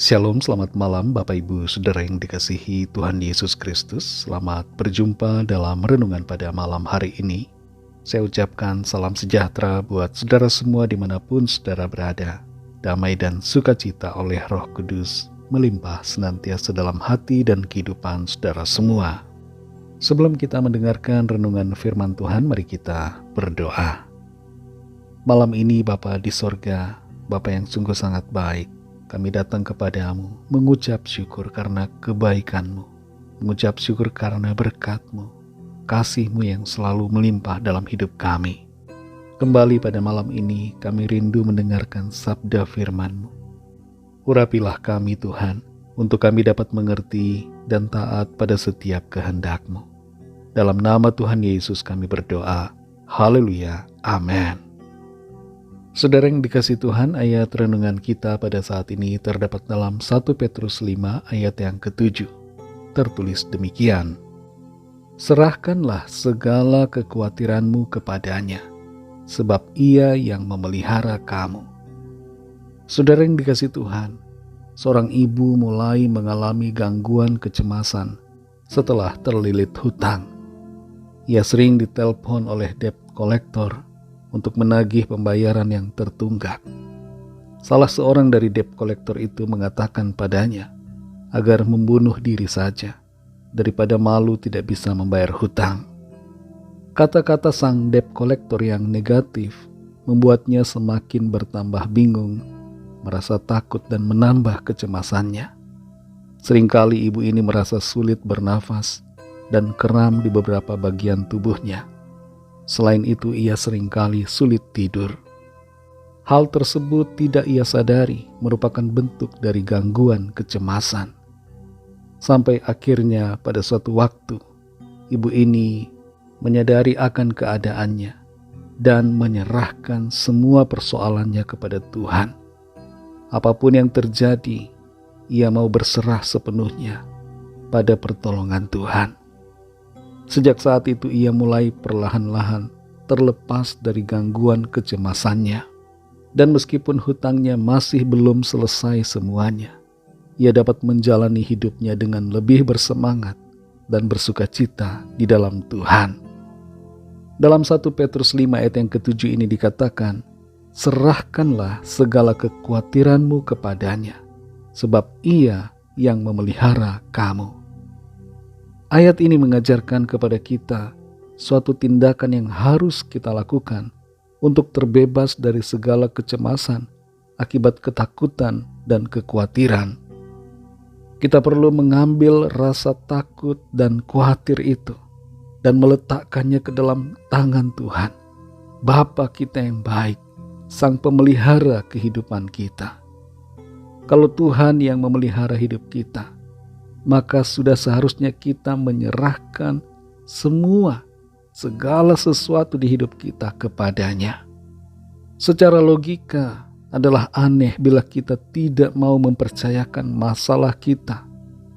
Shalom, selamat malam Bapak Ibu Saudara yang dikasihi Tuhan Yesus Kristus. Selamat berjumpa dalam renungan pada malam hari ini. Saya ucapkan salam sejahtera buat saudara semua dimanapun saudara berada. Damai dan sukacita oleh Roh Kudus melimpah senantiasa dalam hati dan kehidupan saudara semua. Sebelum kita mendengarkan renungan firman Tuhan, mari kita berdoa. Malam ini Bapa di sorga, Bapa yang sungguh sangat baik, kami datang kepadamu mengucap syukur karena kebaikan-Mu, mengucap syukur karena berkat-Mu, kasih-Mu yang selalu melimpah dalam hidup kami. Kembali pada malam ini kami rindu mendengarkan sabda firman-Mu. Urapilah kami Tuhan, untuk kami dapat mengerti dan taat pada setiap kehendak-Mu. Dalam nama Tuhan Yesus kami berdoa. Haleluya. Amin. Saudara yang dikasihi Tuhan, ayat renungan kita pada saat ini terdapat dalam 1 Petrus 5 ayat yang ke-7. Tertulis demikian: Serahkanlah segala kekhawatiranmu kepadanya, sebab Ia yang memelihara kamu. Saudara yang dikasihi Tuhan, seorang ibu mulai mengalami gangguan kecemasan setelah terlilit hutang. Ia sering ditelepon oleh debt collector untuk menagih pembayaran yang tertunggak. Salah seorang dari debt collector itu mengatakan padanya agar membunuh diri saja daripada malu tidak bisa membayar hutang. Kata-kata sang debt collector yang negatif membuatnya semakin bertambah bingung, merasa takut dan menambah kecemasannya. Seringkali ibu ini merasa sulit bernafas dan kram di beberapa bagian tubuhnya. Selain itu, ia seringkali sulit tidur. Hal tersebut tidak ia sadari merupakan bentuk dari gangguan kecemasan. Sampai akhirnya pada suatu waktu, ibu ini menyadari akan keadaannya dan menyerahkan semua persoalannya kepada Tuhan. Apapun yang terjadi, ia mau berserah sepenuhnya pada pertolongan Tuhan. Sejak saat itu ia mulai perlahan-lahan terlepas dari gangguan kecemasannya. Dan meskipun hutangnya masih belum selesai semuanya, ia dapat menjalani hidupnya dengan lebih bersemangat dan bersukacita di dalam Tuhan. Dalam 1 Petrus 5 ayat yang ke-7 ini dikatakan, serahkanlah segala kekhawatiranmu kepadanya, sebab Ia yang memelihara kamu. Ayat ini mengajarkan kepada kita suatu tindakan yang harus kita lakukan untuk terbebas dari segala kecemasan akibat ketakutan dan kekhawatiran. Kita perlu mengambil rasa takut dan khawatir itu dan meletakkannya ke dalam tangan Tuhan, Bapa kita yang baik, Sang Pemelihara kehidupan kita. Kalau Tuhan yang memelihara hidup kita, maka sudah seharusnya kita menyerahkan segala sesuatu di hidup kita kepadanya. Secara logika adalah aneh bila kita tidak mau mempercayakan masalah kita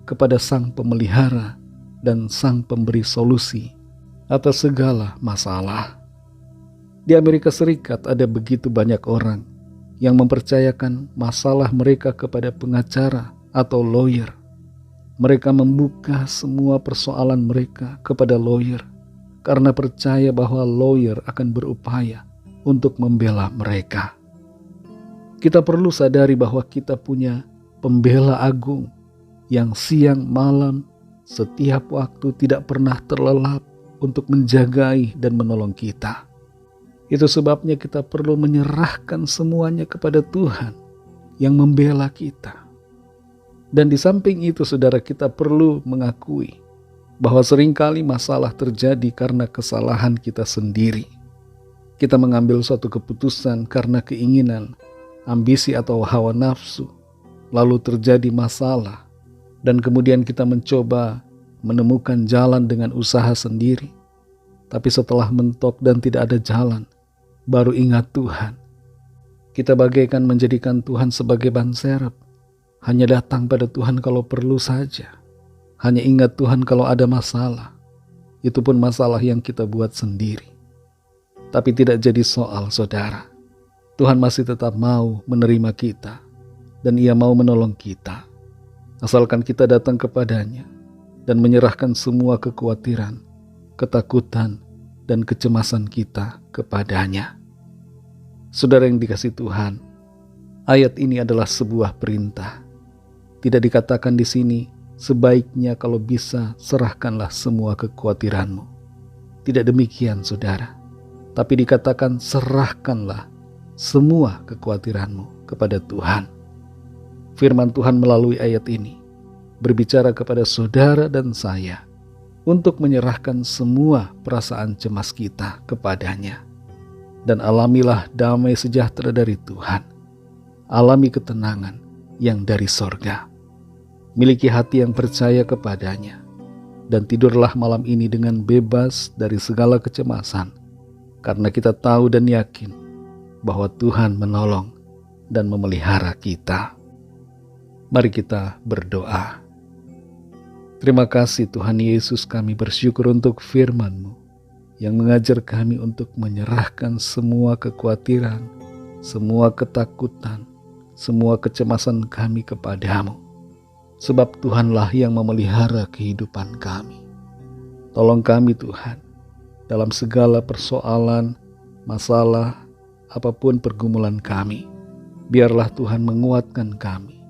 kepada Sang Pemelihara dan Sang Pemberi solusi atas segala masalah. Di Amerika Serikat ada begitu banyak orang yang mempercayakan masalah mereka kepada pengacara atau lawyer. Mereka membuka semua persoalan mereka kepada lawyer karena percaya bahwa lawyer akan berupaya untuk membela mereka. Kita perlu sadari bahwa kita punya pembela agung yang siang malam setiap waktu tidak pernah terlelap untuk menjagai dan menolong kita. Itu sebabnya kita perlu menyerahkan semuanya kepada Tuhan yang membela kita. Dan di samping itu, saudara, kita perlu mengakui bahwa seringkali masalah terjadi karena kesalahan kita sendiri. Kita mengambil suatu keputusan karena keinginan, ambisi atau hawa nafsu, lalu terjadi masalah, dan kemudian kita mencoba menemukan jalan dengan usaha sendiri. Tapi setelah mentok dan tidak ada jalan, baru ingat Tuhan. Kita bagaikan menjadikan Tuhan sebagai ban serep. Hanya datang pada Tuhan kalau perlu saja. Hanya ingat Tuhan kalau ada masalah. Itu pun masalah yang kita buat sendiri. Tapi tidak jadi soal, saudara. Tuhan masih tetap mau menerima kita. dan Ia mau menolong kita. Asalkan kita datang kepadanya dan menyerahkan semua kekhawatiran, ketakutan, dan kecemasan kita kepadanya. Saudara yang dikasihi Tuhan, ayat ini adalah sebuah perintah. Tidak dikatakan di sini, sebaiknya kalau bisa serahkanlah semua kekhawatiranmu. Tidak demikian, saudara. Tapi dikatakan serahkanlah semua kekhawatiranmu kepada Tuhan. Firman Tuhan melalui ayat ini berbicara kepada saudara dan saya untuk menyerahkan semua perasaan cemas kita kepadanya. Dan alamilah damai sejahtera dari Tuhan. Alami ketenangan yang dari sorga. Miliki hati yang percaya kepadanya. Dan tidurlah malam ini dengan bebas dari segala kecemasan. Karena kita tahu dan yakin bahwa Tuhan menolong dan memelihara kita. Mari kita berdoa. Terima kasih Tuhan Yesus, kami bersyukur untuk firman-Mu yang mengajar kami untuk menyerahkan semua kekhawatiran, semua ketakutan, semua kecemasan kami kepadamu. Sebab Tuhanlah yang memelihara kehidupan kami. Tolong kami Tuhan, dalam segala persoalan, masalah, apapun pergumulan kami. Biarlah Tuhan menguatkan kami,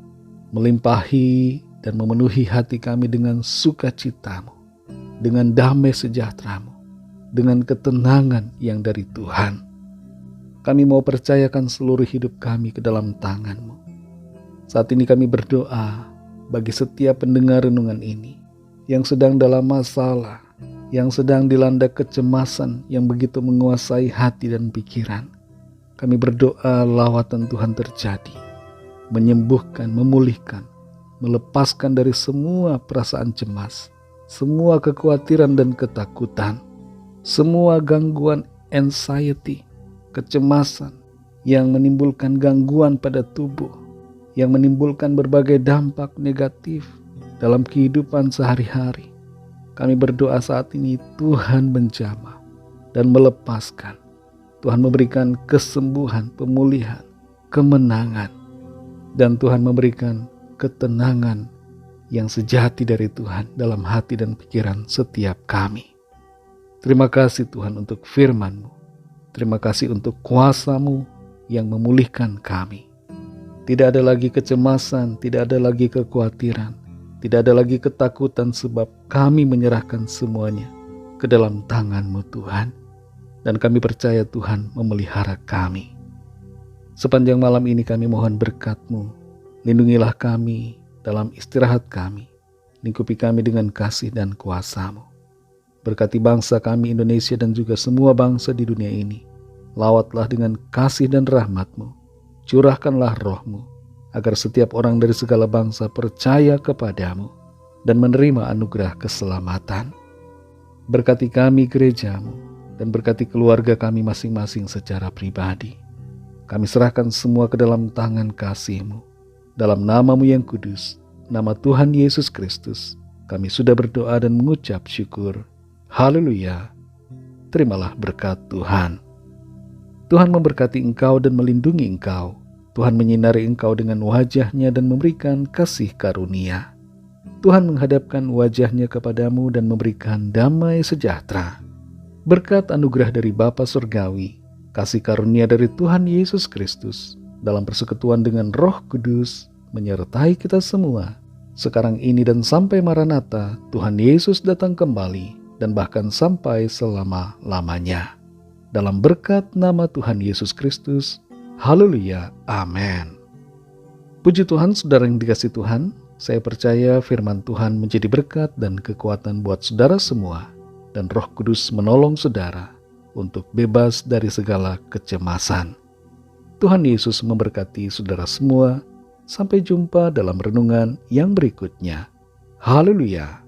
melimpahi dan memenuhi hati kami dengan sukacita-Mu, dengan damai sejahtera-Mu, dengan ketenangan yang dari Tuhan. Kami mau percayakan seluruh hidup kami ke dalam tangan-Mu. Saat ini kami berdoa bagi setiap pendengar renungan ini yang sedang dalam masalah, yang sedang dilanda kecemasan yang begitu menguasai hati dan pikiran. Kami berdoa lawatan Tuhan terjadi, menyembuhkan, memulihkan, melepaskan dari semua perasaan cemas, semua kekhawatiran dan ketakutan, semua gangguan anxiety, kecemasan yang menimbulkan gangguan pada tubuh, yang menimbulkan berbagai dampak negatif dalam kehidupan sehari-hari. Kami berdoa saat ini Tuhan menjamah dan melepaskan. Tuhan memberikan kesembuhan, pemulihan, kemenangan. Dan Tuhan memberikan ketenangan yang sejati dari Tuhan dalam hati dan pikiran setiap kami. Terima kasih Tuhan untuk firman-Mu. Terima kasih untuk kuasa-Mu yang memulihkan kami. Tidak ada lagi kecemasan, tidak ada lagi kekhawatiran, tidak ada lagi ketakutan sebab kami menyerahkan semuanya ke dalam tangan-Mu Tuhan. Dan kami percaya Tuhan memelihara kami. Sepanjang malam ini kami mohon berkat-Mu. Lindungilah kami dalam istirahat kami. Lingkupi kami dengan kasih dan kuasa-Mu. Berkati bangsa kami Indonesia dan juga semua bangsa di dunia ini. Lawatlah dengan kasih dan rahmat-Mu. Curahkanlah roh-Mu, agar setiap orang dari segala bangsa percaya kepada-Mu dan menerima anugerah keselamatan. Berkati kami gereja-Mu, dan berkati keluarga kami masing-masing secara pribadi. Kami serahkan semua ke dalam tangan kasih-Mu. Dalam nama-Mu yang kudus, nama Tuhan Yesus Kristus, kami sudah berdoa dan mengucap syukur. Haleluya. Terimalah berkat Tuhan. Tuhan memberkati engkau dan melindungi engkau. Tuhan menyinari engkau dengan wajah-Nya dan memberikan kasih karunia. Tuhan menghadapkan wajah-Nya kepadamu dan memberikan damai sejahtera. Berkat anugerah dari Bapa Surgawi, kasih karunia dari Tuhan Yesus Kristus, dalam persekutuan dengan Roh Kudus, menyertai kita semua, sekarang ini dan sampai Maranatha, Tuhan Yesus datang kembali, dan bahkan sampai selama-lamanya. Dalam berkat nama Tuhan Yesus Kristus, haleluya, amin. Puji Tuhan, saudara yang dikasihi Tuhan, saya percaya firman Tuhan menjadi berkat dan kekuatan buat saudara semua, dan Roh Kudus menolong saudara untuk bebas dari segala kecemasan. Tuhan Yesus memberkati saudara semua. Sampai jumpa dalam renungan yang berikutnya. Haleluya.